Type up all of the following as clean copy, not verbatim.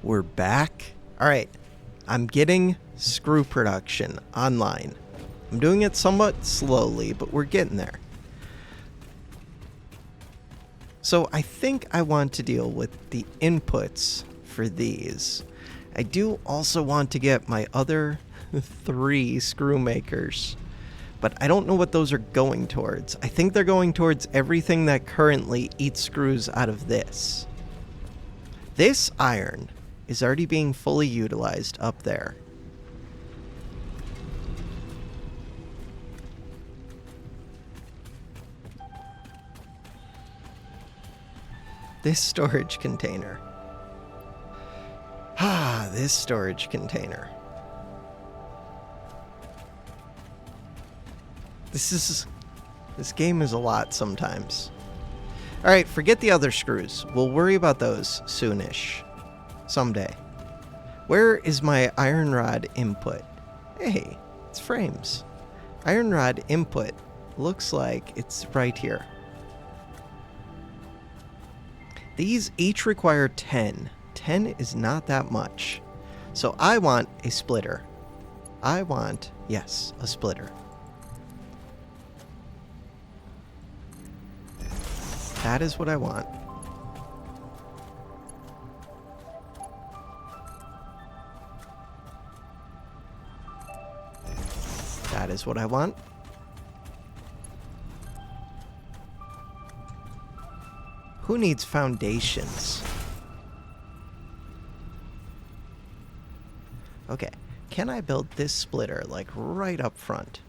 We're back. All right, I'm getting screw production online. I'm doing it somewhat slowly, but we're getting there. So I think I want to deal with the inputs for these. I do also want to get my other 3 screw makers, but I don't know what those are going towards. I think they're going towards everything that currently eats screws out of this. This iron is already being fully utilized up there. This storage container. This storage container. This game is a lot sometimes. Alright, forget the other screws. We'll worry about those soonish. Someday. Where is my iron rod input? Hey, it's frames. Iron rod input looks like it's right here. These each require 10. 10 is not that much. So I want a splitter. Yes, a splitter. That is what I want. That is what I want. Who needs foundations? Okay, can I build this splitter, like, right up front?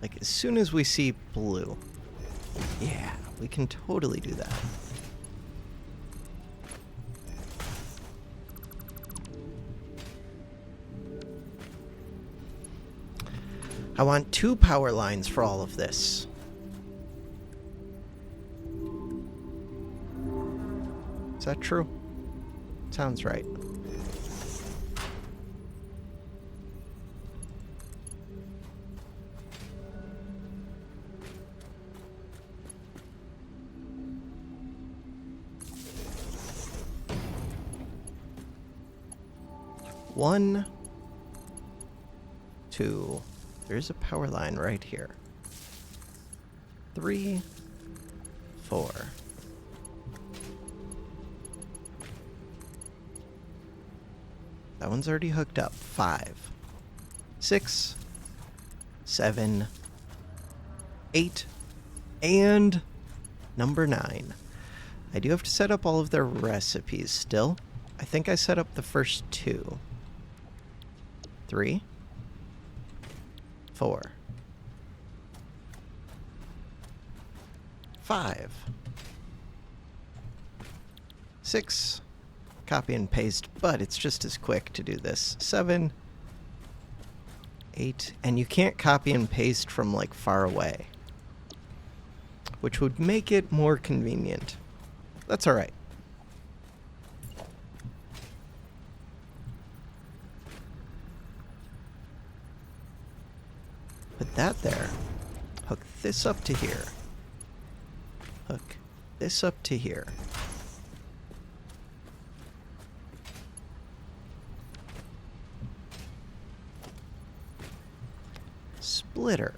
Like, as soon as we see blue. Yeah, we can totally do that. I want 2 power lines for all of this. Is that true? Sounds right. One, 2. There's a power line right here. 3, 4. That one's already hooked up. 5, 6, 7, 8, and number 9. I do have to set up all of their recipes still. I think I set up the first 2. 3, 4, 5, 6, copy and paste, but it's just as quick to do this. 7, 8, and you can't copy and paste from, like, far away, which would make it more convenient. That's alright. Put that there. Hook this up to here. Hook this up to here. Splitter.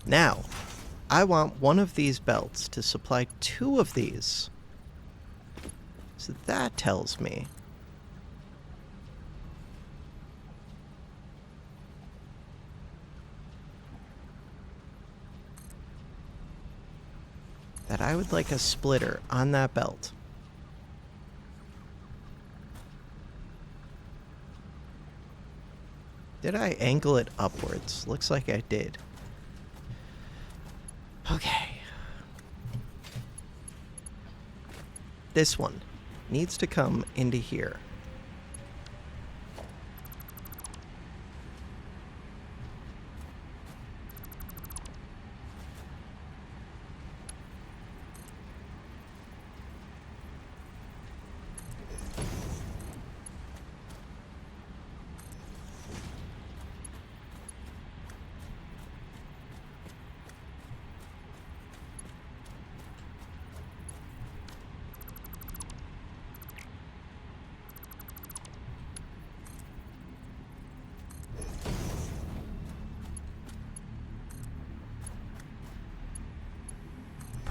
Now, I want one of these belts to supply 2 of these. So that tells me that I would like a splitter on that belt. Did I angle it upwards? Looks like I did. Okay. This one needs to come into here.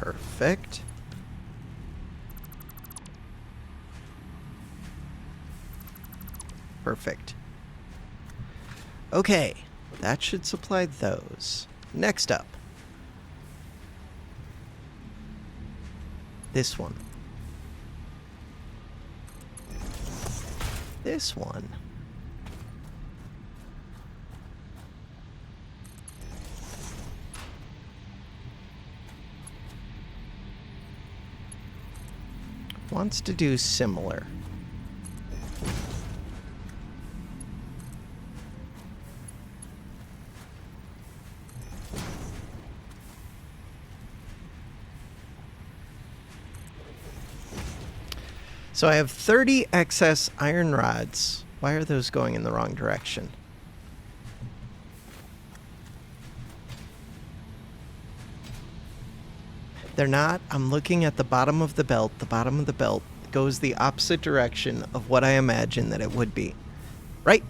Perfect. Perfect. Okay, that should supply those. Next up. This one. This one. Wants to do similar. So I have 30 excess iron rods. Why are those going in the wrong direction? They're not. I'm looking at the bottom of the belt. The bottom of the belt goes the opposite direction of what I imagine that it would be. Right.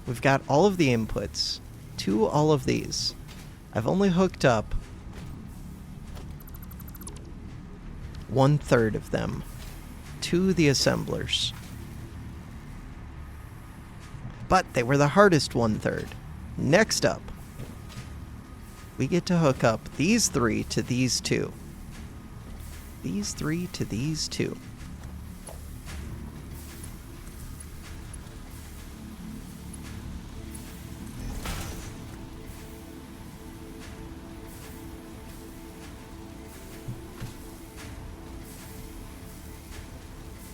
We've got all of the inputs to all of these. I've only hooked up 1/3 of them to the assemblers. But they were the hardest 1/3. Next up, we get to hook up these 3 to these 2. These 3 to these 2.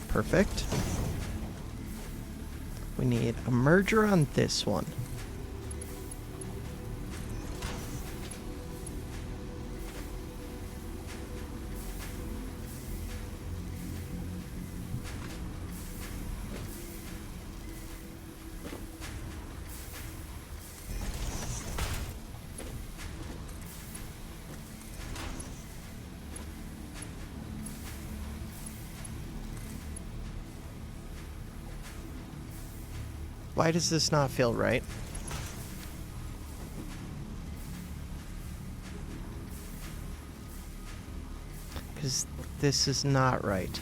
Perfect. We need a merger on this one. Why does this not feel right? Because this is not right.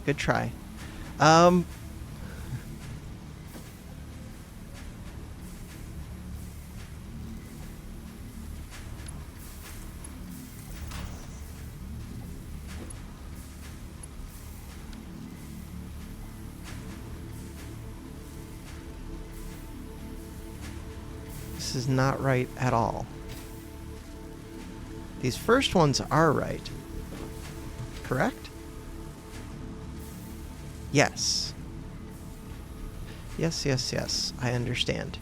Good try. This is not right at all. These first ones are right. Correct? Yes. Yes, yes, yes. I understand.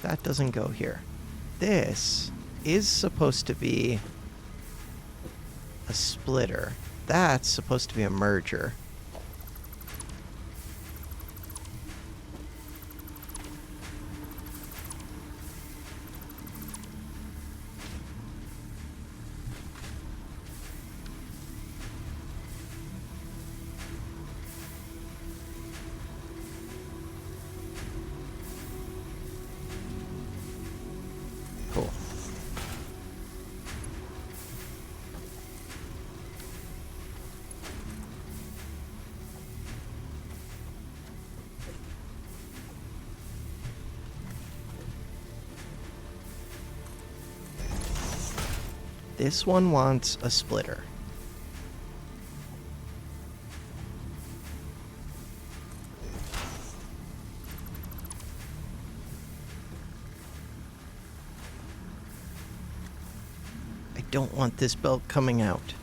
That doesn't go here. This is supposed to be a splitter. That's supposed to be a merger. Cool. This one wants a splitter. I don't want this belt coming out.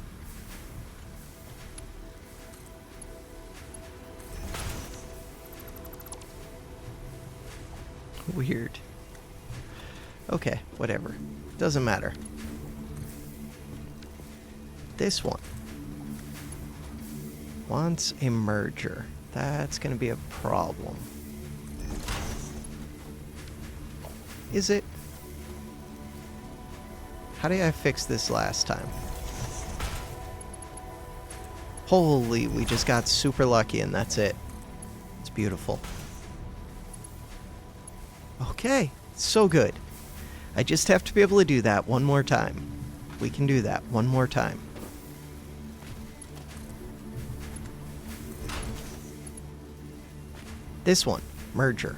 Weird. Okay, whatever. Doesn't matter. This one wants a merger. That's going to be a problem. Is it? How did I fix this last time? Holy, we just got super lucky and that's it. It's beautiful. Okay, so good. I just have to be able to do that one more time. We can do that one more time. This one, merger.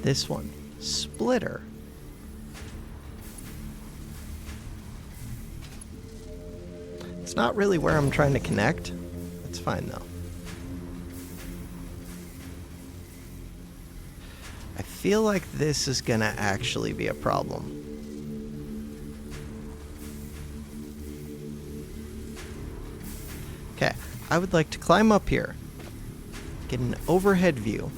This one, splitter. It's not really where I'm trying to connect. It's fine though. I feel like this is gonna actually be a problem. Okay, I would like to climb up here, get an overhead view.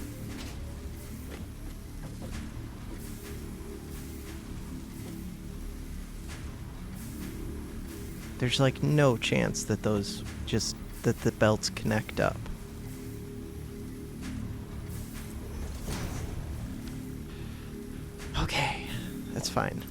There's like no chance that that the belts connect up. Okay, that's fine.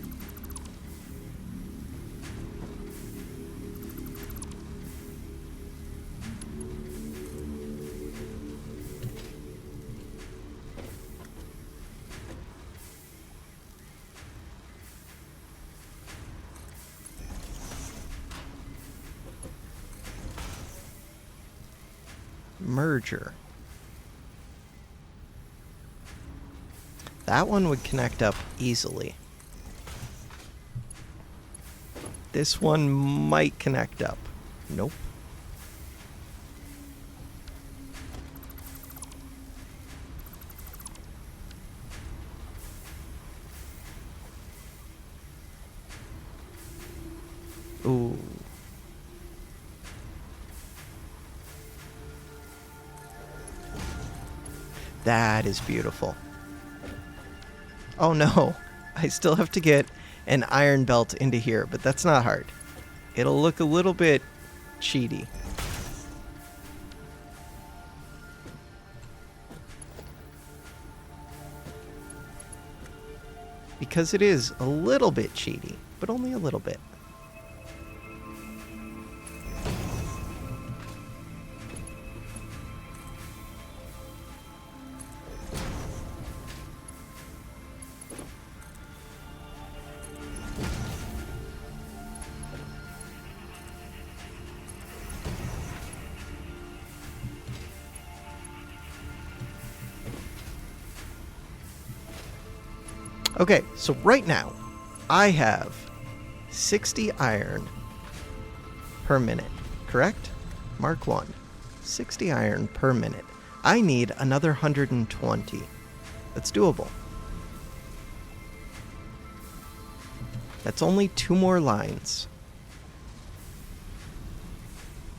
Merger. That one would connect up easily. This one might connect up. Nope. Ooh. That is beautiful. Oh no, I still have to get an iron belt into here, but that's not hard. It'll look a little bit cheaty. Because it is a little bit cheaty, but only a little bit. Okay, so right now, I have 60 iron per minute, correct? Mark 1. 60 iron per minute. I need another 120. That's doable. That's only 2 more lines.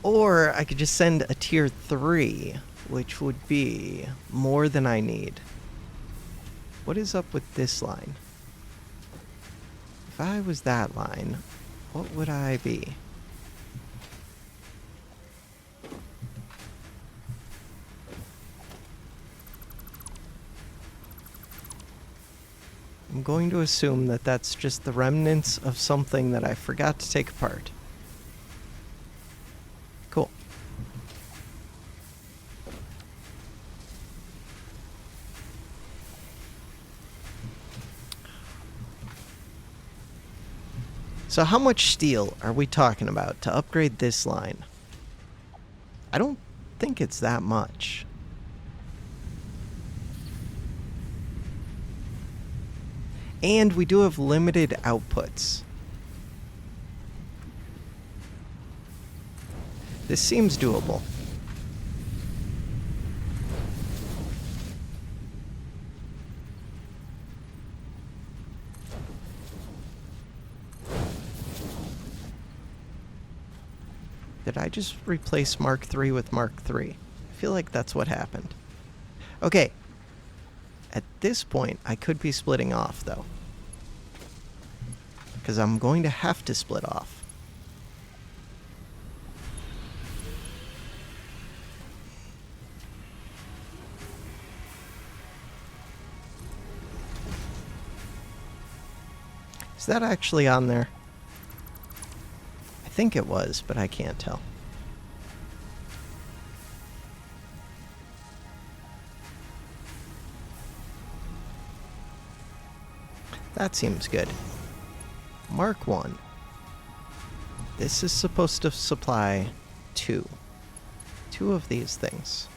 Or I could just send a tier 3, which would be more than I need. What is up with this line? If I was that line, what would I be? I'm going to assume that that's just the remnants of something that I forgot to take apart. Cool. So how much steel are we talking about to upgrade this line? I don't think it's that much. And we do have limited outputs. This seems doable. Did I just replace Mark III with Mark III? I feel like that's what happened. Okay. At this point, I could be splitting off, though. Because I'm going to have to split off. Is that actually on there? I think it was, but I can't tell. That seems good. Mark 1. This is supposed to supply 2. 2 of these things.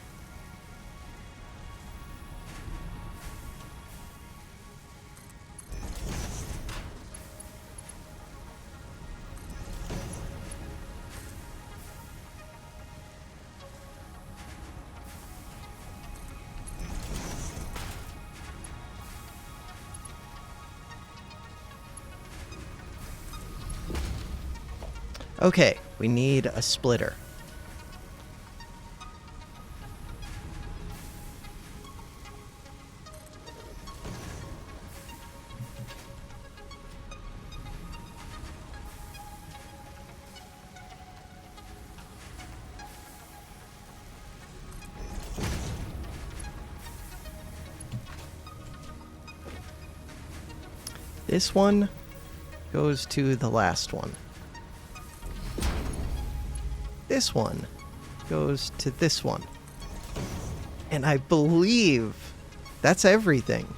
Okay, we need a splitter. This one goes to the last one. This one goes to this one. And I believe that's everything.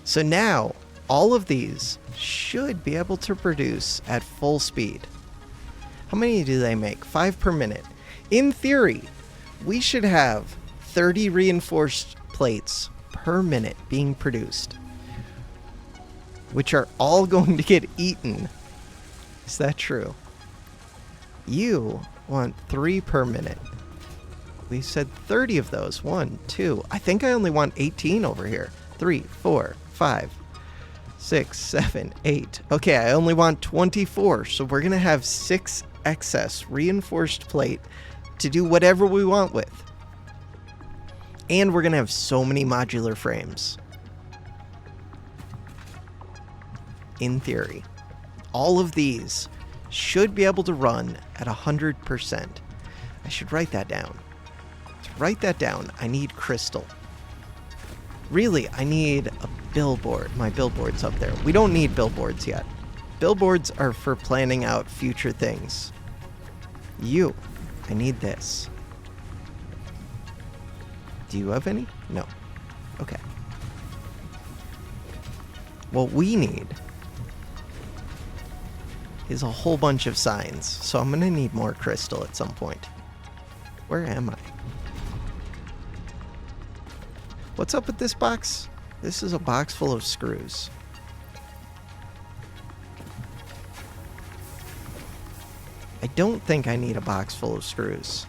So now, all of these should be able to produce at full speed. How many do they make? 5 per minute. In theory, we should have 30 reinforced plates per minute being produced, which are all going to get eaten. Is that true? You want 3 per minute. We said 30 of those. 1, 2. I think I only want 18 over here. 3, 4, 5, 6, 7, 8. Okay, I only want 24. So we're going to have 6 excess reinforced plate to do whatever we want with. And we're going to have so many modular frames. In theory. All of these should be able to run at 100%. I should write that down. To write that down, I need crystal. Really, I need a billboard. My billboard's up there. We don't need billboards yet. Billboards are for planning out future things. I need this. Do you have any? No. Okay. What we need is a whole bunch of signs, so I'm gonna need more crystal at some point. Where am I? What's up with this box? This is a box full of screws. I don't think I need a box full of screws.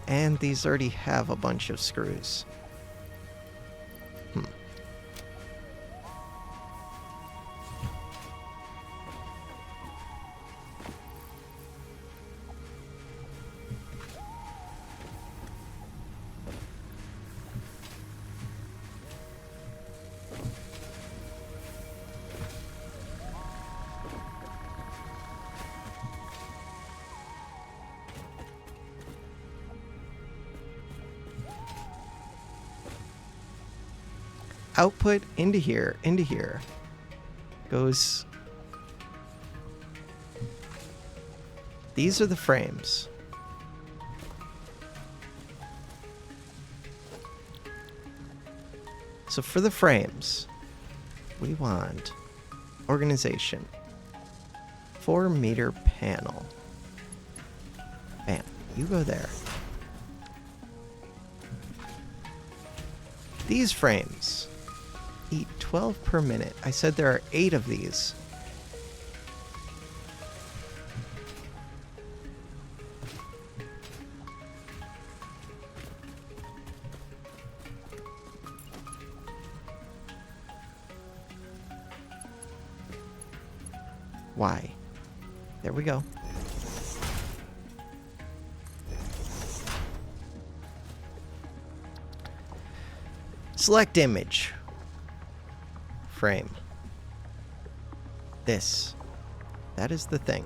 And these already have a bunch of screws. Output into here goes. These are the frames. So for the frames, we want organization. 4-meter panel. Bam, you go there. These frames eat 12 per minute. I said there are 8 of these. Why? There we go. Select image. Frame. This. That is the thing.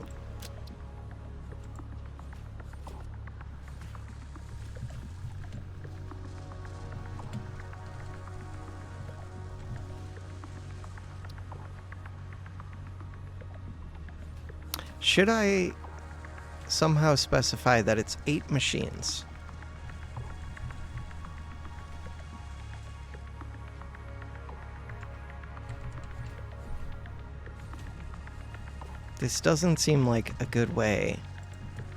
Should I somehow specify that it's 8 machines? This doesn't seem like a good way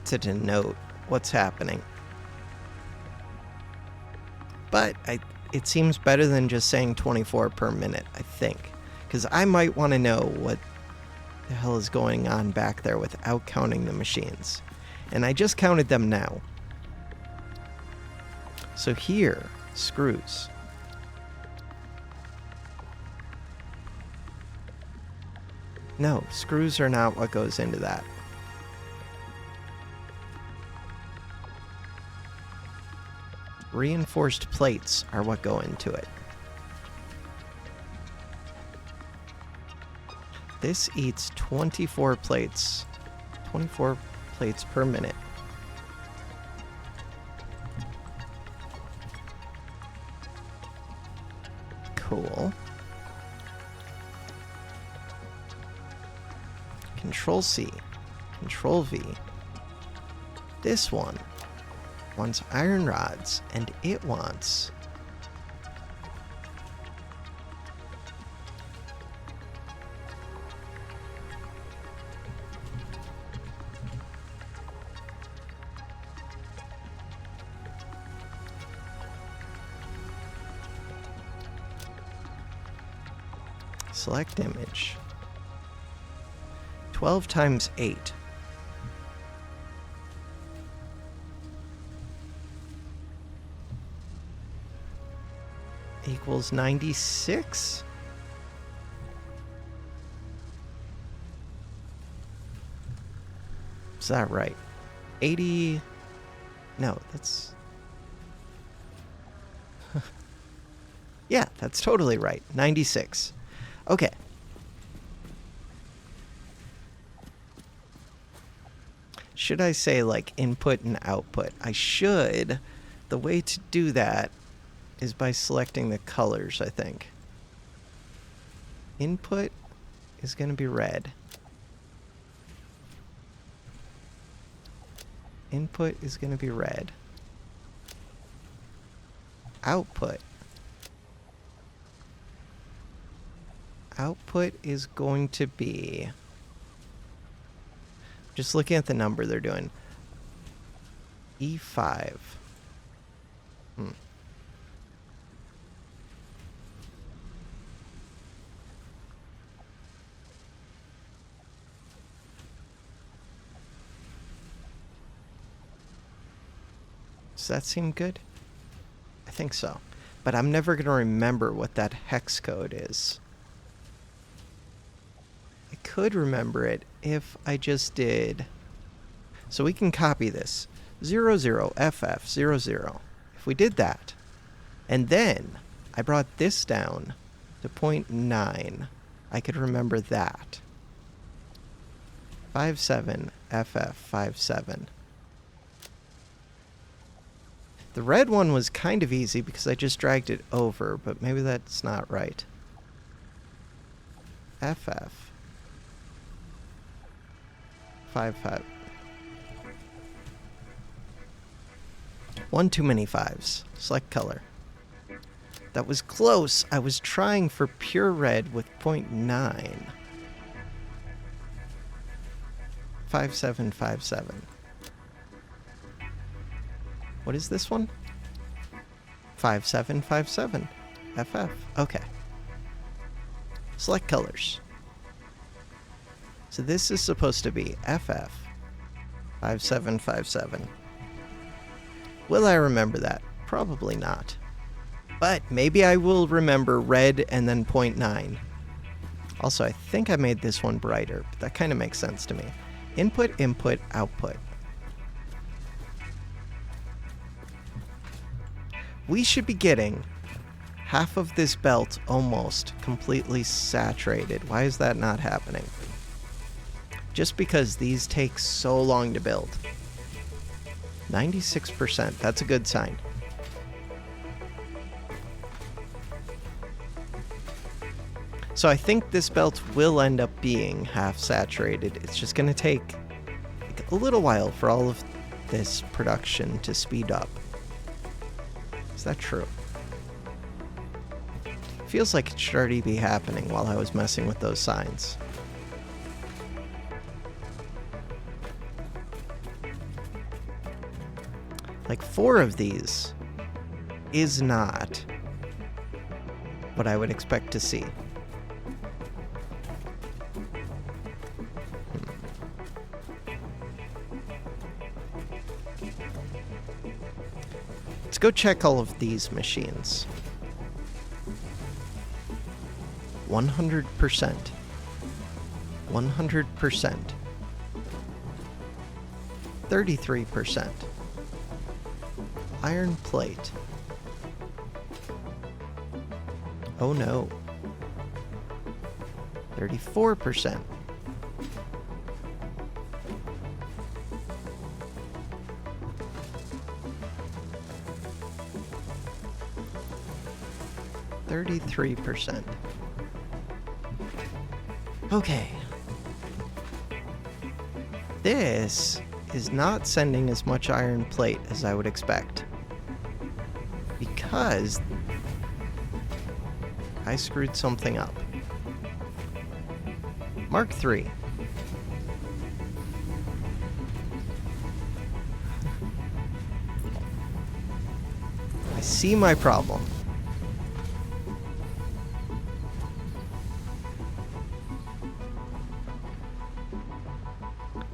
to denote what's happening. But it seems better than just saying 24 per minute, I think. Because I might want to know what the hell is going on back there without counting the machines. And I just counted them now. So here, screws. No, screws are not what goes into that. Reinforced plates are what go into it. This eats 24 plates. 24 plates per minute. Cool. Control C. Control V. This one wants iron rods, and it wants select image. 12 times 8. Equals 96? Is that right? 80... No, that's... Yeah, that's totally right. 96. Okay. Should I say, like, input and output? I should. The way to do that is by selecting the colors, I think. Input is going to be red. Input is going to be red. Output. Output is going to be... Just looking at the number they're doing. E5. Does that seem good? I think so. But I'm never going to remember what that hex code is. I could remember it if I just did... So we can copy this. 00FF00. If we did that, and then I brought this down to 0.9, I could remember that. 57FF57. The red one was kind of easy because I just dragged it over, but maybe that's not right. FF 55. One too many fives. Select color. That was close. I was trying for pure red with 0.9. 5757. What is this one? 5757. FF. Okay. Select colors. So this is supposed to be FF 5757. Will I remember that? Probably not. But maybe I will remember red and then 0.9. Also, I think I made this one brighter, but that kind of makes sense to me. Input, input, output. We should be getting half of this belt almost completely saturated. Why is that not happening? Just because these take so long to build. 96%, that's a good sign. So I think this belt will end up being half saturated. It's just going to take a little while for all of this production to speed up. Is that true? Feels like it should already be happening while I was messing with those signs. Like 4 of these is not what I would expect to see. Let's go check all of these machines. 100%. 100%. 33%. Iron plate. Oh no. 34%. %. Okay. This is not sending as much iron plate as I would expect. Because I screwed something up. Mark III. I see my problem.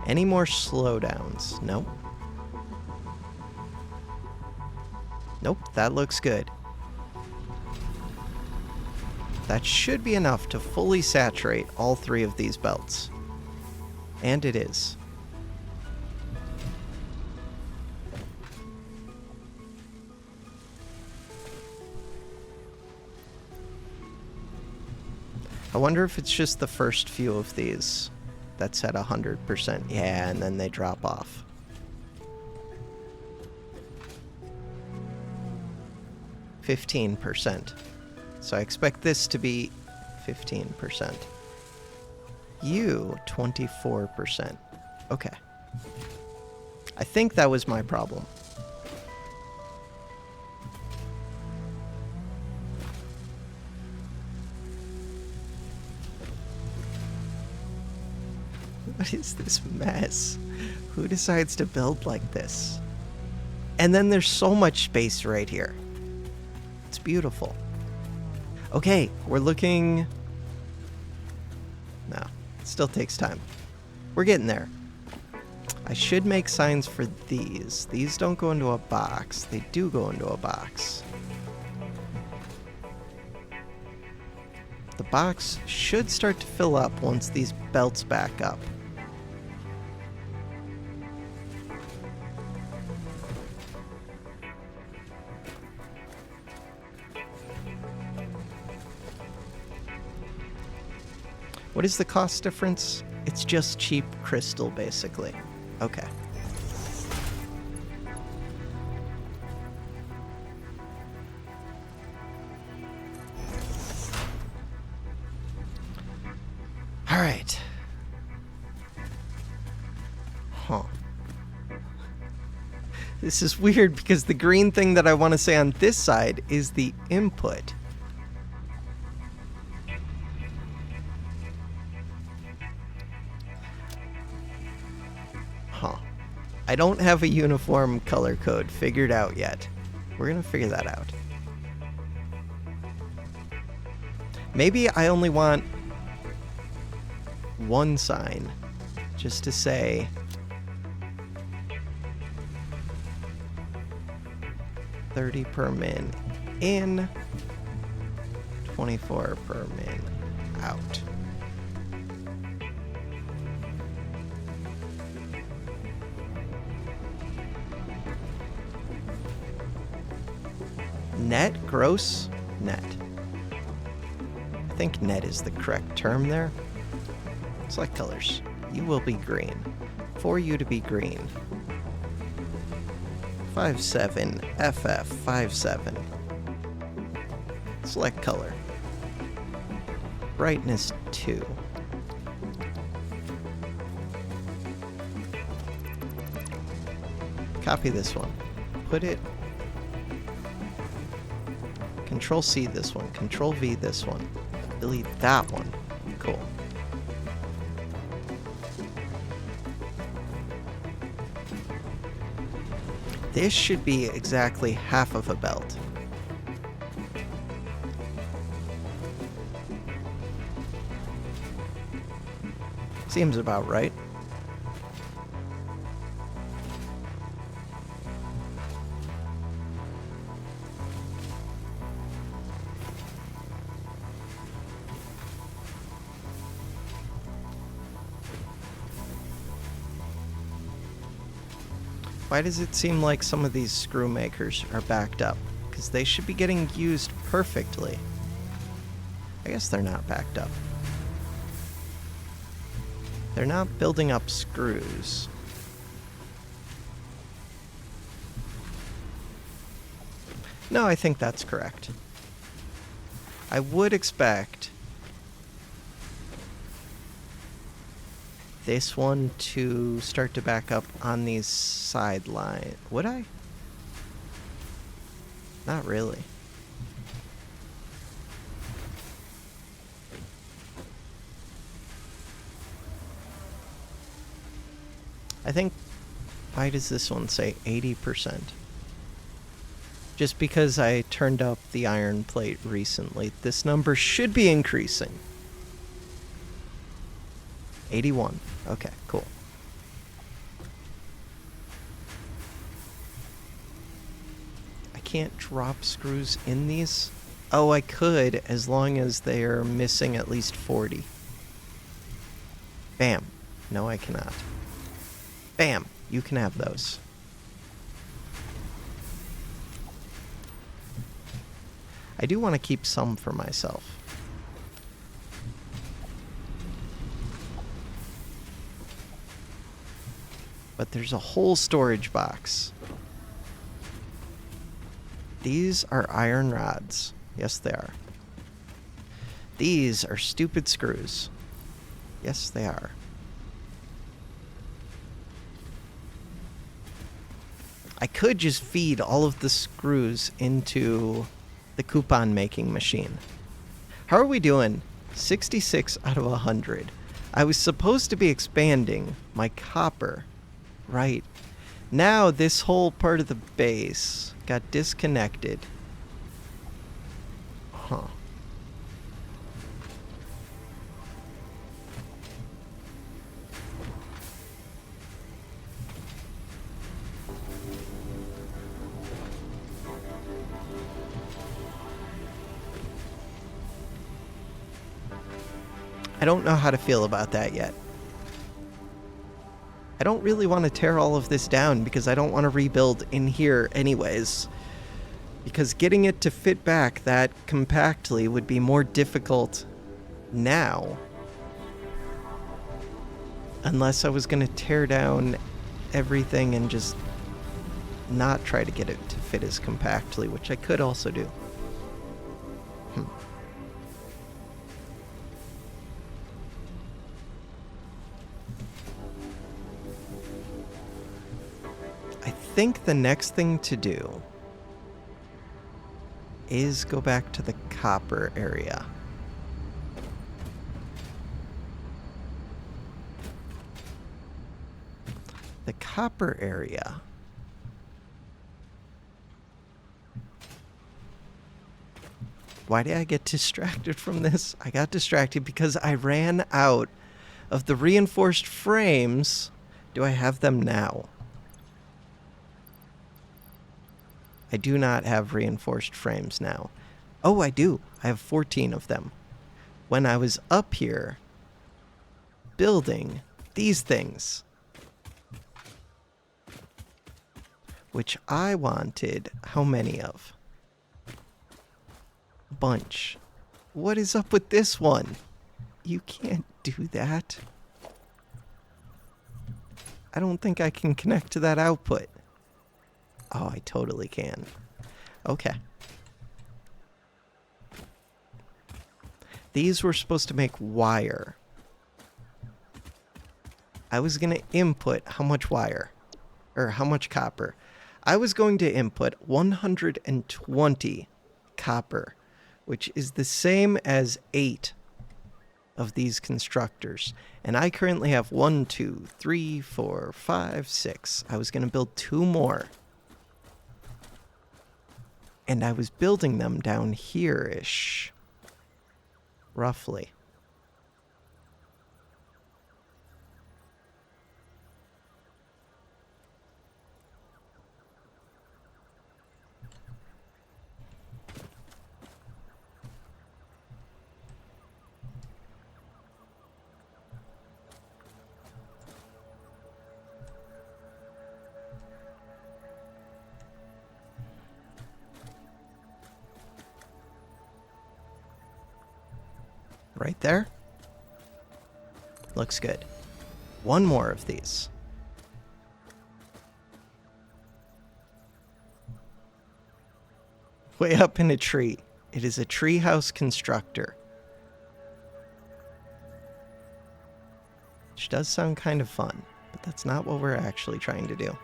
Any more slowdowns? Nope. Nope, that looks good. That should be enough to fully saturate all 3 of these belts. And it is. I wonder if it's just the first few of these that's at 100%. Yeah, and then they drop off. %. So I expect this to be 15%. You, 24%. Okay. I think that was my problem. What is this mess? Who decides to build like this? And then there's so much space right here. It's beautiful. Okay, we're looking... No, it still takes time. We're getting there. I should make signs for these. These don't go into a box. They do go into a box. The box should start to fill up once these belts back up. What is the cost difference? It's just cheap crystal, basically. Okay. All right. Huh. This is weird because the green thing that I want to say on this side is the input. I don't have a uniform color code figured out yet. We're gonna figure that out. Maybe I only want one sign, just to say $30 per min in, $24 per min out. Net? Gross? Net. I think net is the correct term there. Select colors. You will be green. For you to be green. 57 FF 57. Select color. brightness 2. Copy this one. Put it... Control C this one. Control V this one. Delete that one. Cool. This should be exactly half of a belt. Seems about right. Why does it seem like some of these screw makers are backed up? Because they should be getting used perfectly. I guess they're not backed up. They're not building up screws. No, I think that's correct. I would expect this one to start to back up on these sidelines. Would I? Not really. I think, why does this one say 80%? Just because I turned up the iron plate recently, this number should be increasing. 81. Okay, cool. I can't drop screws in these? Oh, I could, as long as they're missing at least 40. Bam. No, I cannot. Bam. You can have those. I do want to keep some for myself. But there's a whole storage box. These are iron rods. Yes, they are. These are stupid screws. Yes, they are. I could just feed all of the screws into the coupon making machine. How are we doing? 66 out of 100. I was supposed to be expanding my copper. Right. Now this whole part of the base got disconnected. Huh. I don't know how to feel about that yet. I don't really want to tear all of this down because I don't want to rebuild in here anyways. Because getting it to fit back that compactly would be more difficult now. Unless I was going to tear down everything and just not try to get it to fit as compactly, which I could also do. I think the next thing to do is go back to the copper area. The copper area. Why did I get distracted from this? I got distracted because I ran out of the reinforced frames. Do I have them now? I do not have reinforced frames now. Oh, I do. I have 14 of them. When I was up here building these things, which I wanted how many of? A bunch. What is up with this one? You can't do that. I don't think I can connect to that output. Oh, I totally can. Okay. these were supposed to make wire. I was going to input how much wire, or how much copper. I was going to input 120 copper, which is the same as 8 of these constructors. And I currently have 1, 2, 3, 4, 5, 6. I was going to build 2 more. And I was building them down here-ish. Roughly. Right there. Looks good. 1 more of these. Way up in a tree. It is a treehouse constructor. Which does sound kind of fun, but that's not what we're actually trying to do.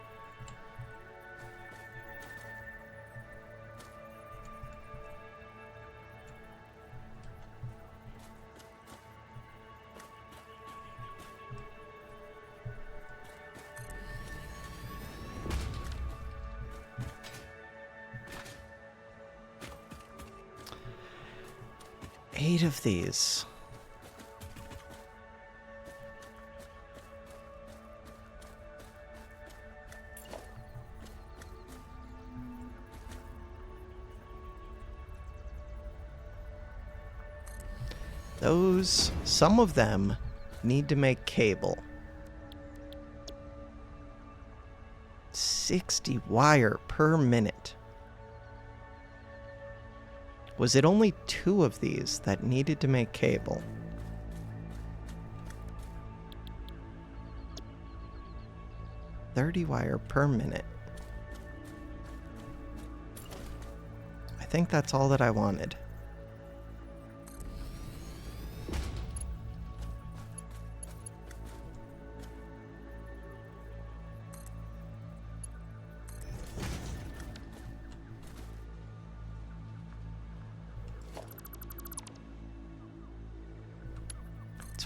Eight of these. Those, some of them need to make cable. 60 wire per minute. Was it only 2 of these that needed to make cable? $30 wire per minute. I think that's all that I wanted.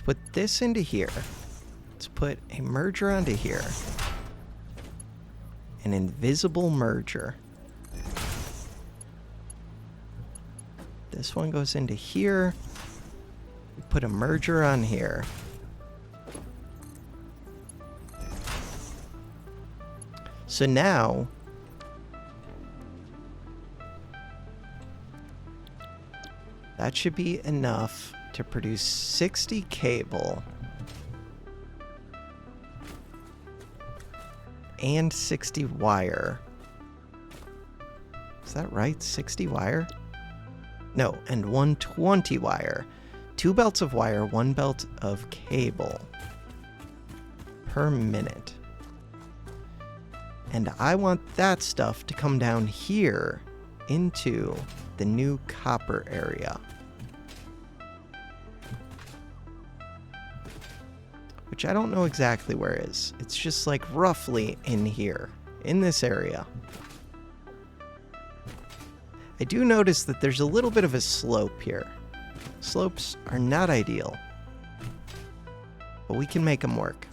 Put this into here. Let's put a merger onto here. An invisible merger. This one goes into here. We put a merger on here. So now that should be enough to produce 60 cable and 60 wire. Is that right? 60 wire? No, and 120 wire. 2 belts of wire, 1 belt of cable per minute. And I want that stuff to come down here into the new copper area. Which I don't know exactly where it is. It's just like roughly in here, in this area. I do notice that there's a little bit of a slope here. Slopes are not ideal, but we can make them work.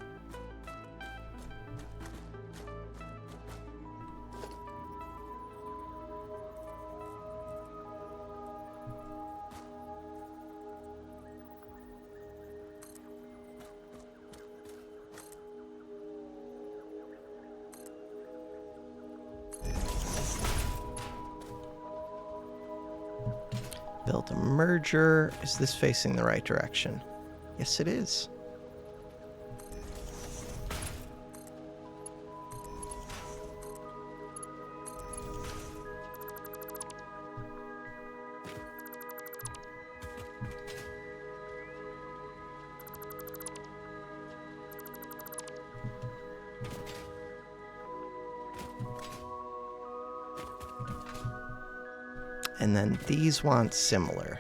Build a merger. Is this facing the right direction? Yes, it is. And then these want similar.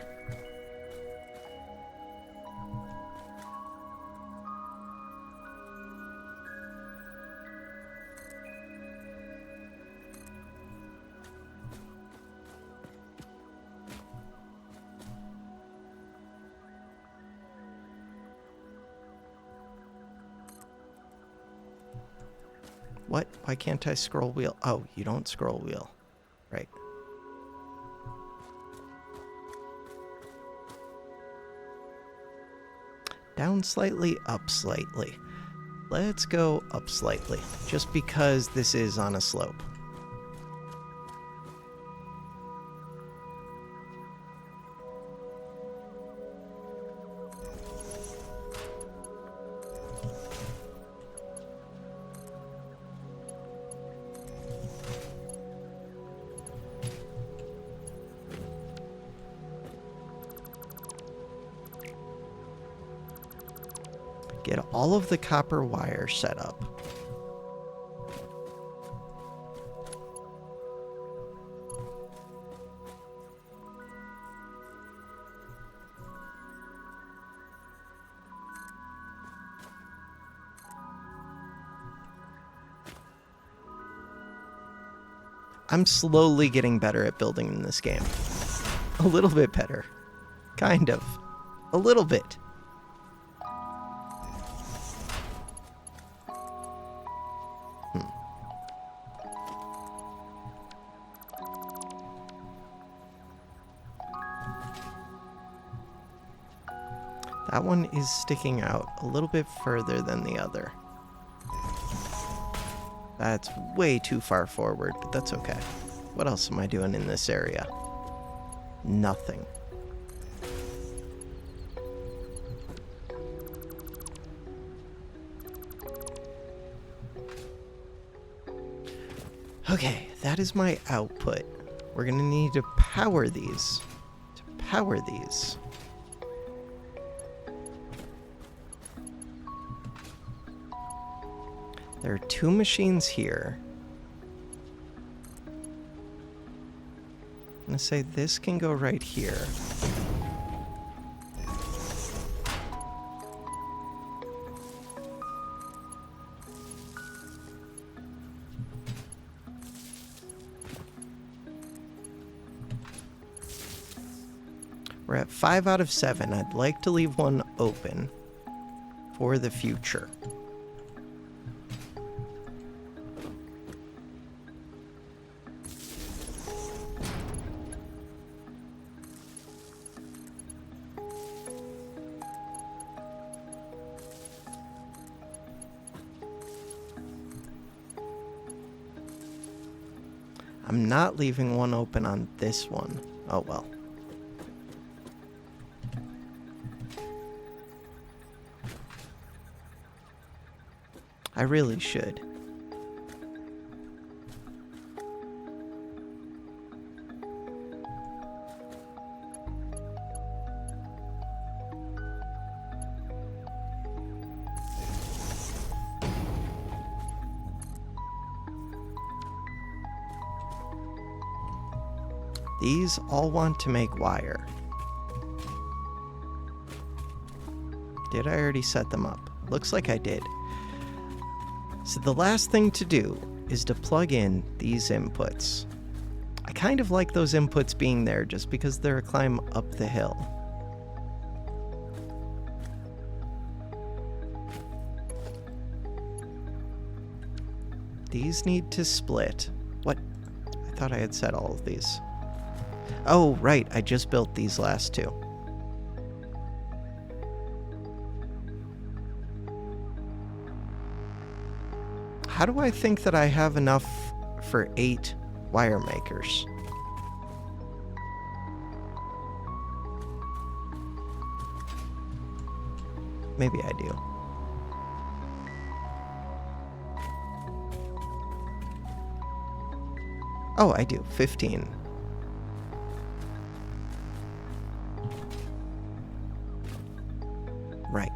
What? Why can't I scroll wheel? Oh, you don't scroll wheel. Right. Down slightly, up slightly. Let's go up slightly, just because this is on a slope. Get all of the copper wire set up. I'm slowly getting better at building in this game. A little bit better. Kind of. A little bit. That one is sticking out a little bit further than the other. That's way too far forward, but that's okay. What else am I doing in this area? Nothing. Okay, that is my output. We're gonna need to power these. There are two machines here. I'm gonna say this can go right here. We're at 5 out of 7. I'd like to leave one open for the future. I'm not leaving one open on this one. Oh well. I really should. These all want to make wire. Did I already set them up? Looks like I did. So the last thing to do is to plug in these inputs. I kind of like those inputs being there just because they're a climb up the hill. These need to split. What? I thought I had set all of these. Oh, right, I just built these last two. How do I think that I have enough for 8 wire makers? Maybe I do. Oh, I do. 15. Right.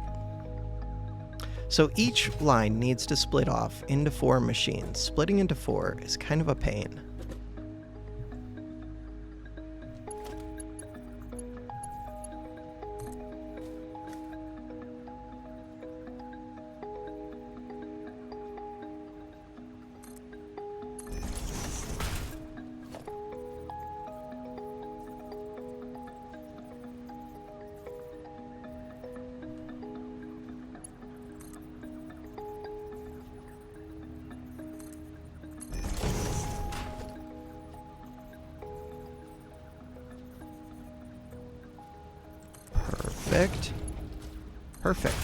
So each line needs to split off into 4 machines. Splitting into 4 is kind of a pain. Perfect. Perfect.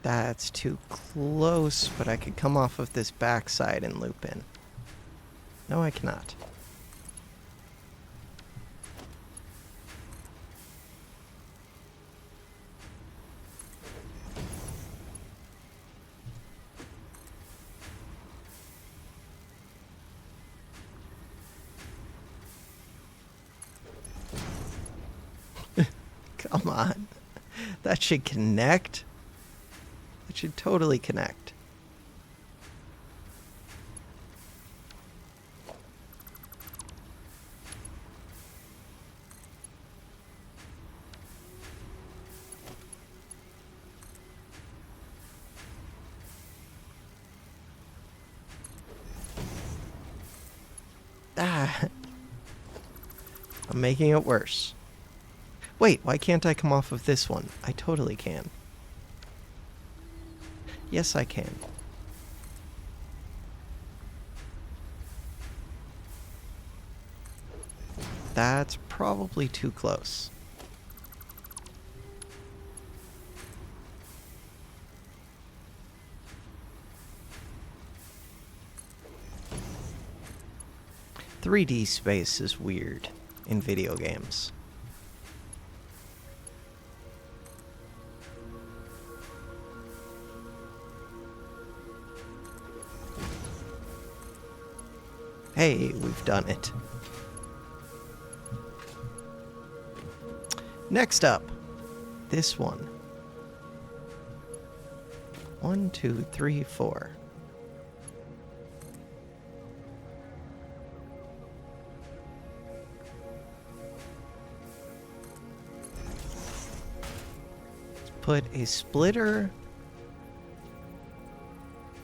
That's too close, but I could come off of this backside and loop in. No, I cannot. Come on. That should connect. It should totally connect. Ah. I'm making it worse. Wait, why can't I come off of this one? I totally can. Yes, I can. That's probably too close. "3D space is weird in video games. Hey, we've done it. Next up, this one. 1, 2, 3, 4. Let's put a splitter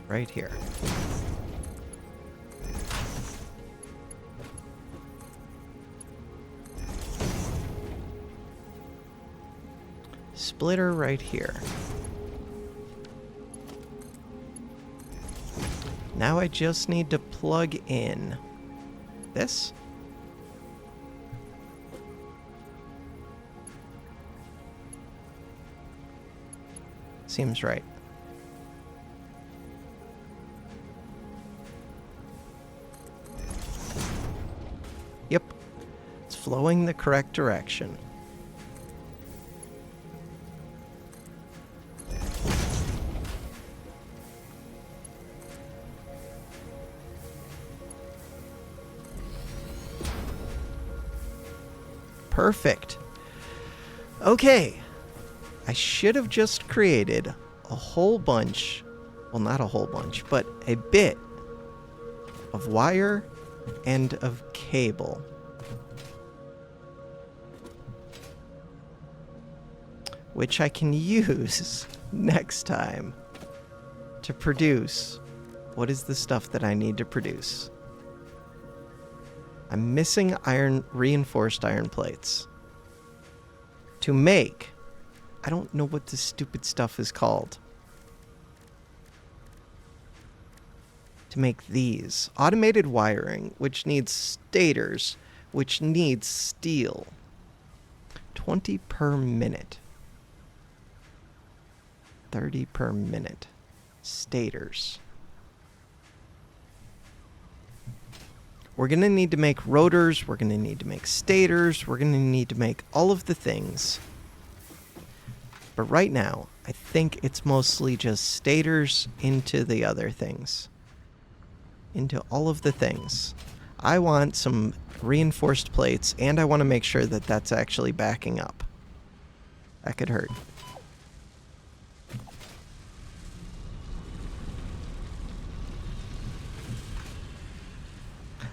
right here. Splitter right here. Now I just need to plug in this. Seems right. Yep. It's flowing the correct direction. Perfect. Okay. I should have just created a whole bunch, well, not a whole bunch, but a bit of wire and of cable. Which I can use next time to produce what is the stuff that I need to produce. I'm missing reinforced iron plates. To make, I don't know what this stupid stuff is called. To make these. Automated wiring, which needs stators, which needs steel. 20 per minute. 30 per minute. Stators. We're going to need to make rotors, we're going to need to make stators, we're going to need to make all of the things. But right now, I think it's mostly just stators into the other things. Into all of the things. I want some reinforced plates, and I want to make sure that that's actually backing up. That could hurt.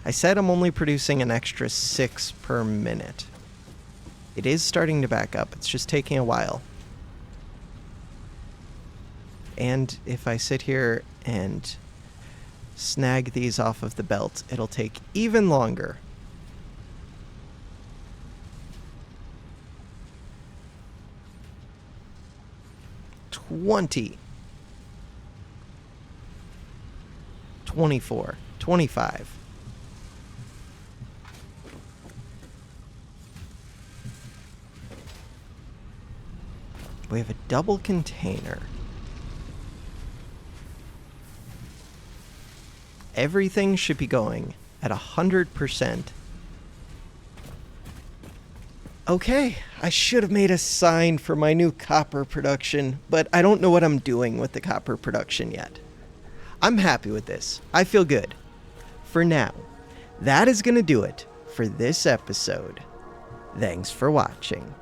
I said I'm only producing an extra 6 per minute. It is starting to back up. It's just taking a while. And if I sit here and snag these off of the belt, it'll take even longer. $20, $24, $25. We have a double container. Everything should be going at 100%. Okay, I should have made a sign for my new copper production, but I don't know what I'm doing with the copper production yet. I'm happy with this. I feel good. For now, that is going to do it for this episode. Thanks for watching.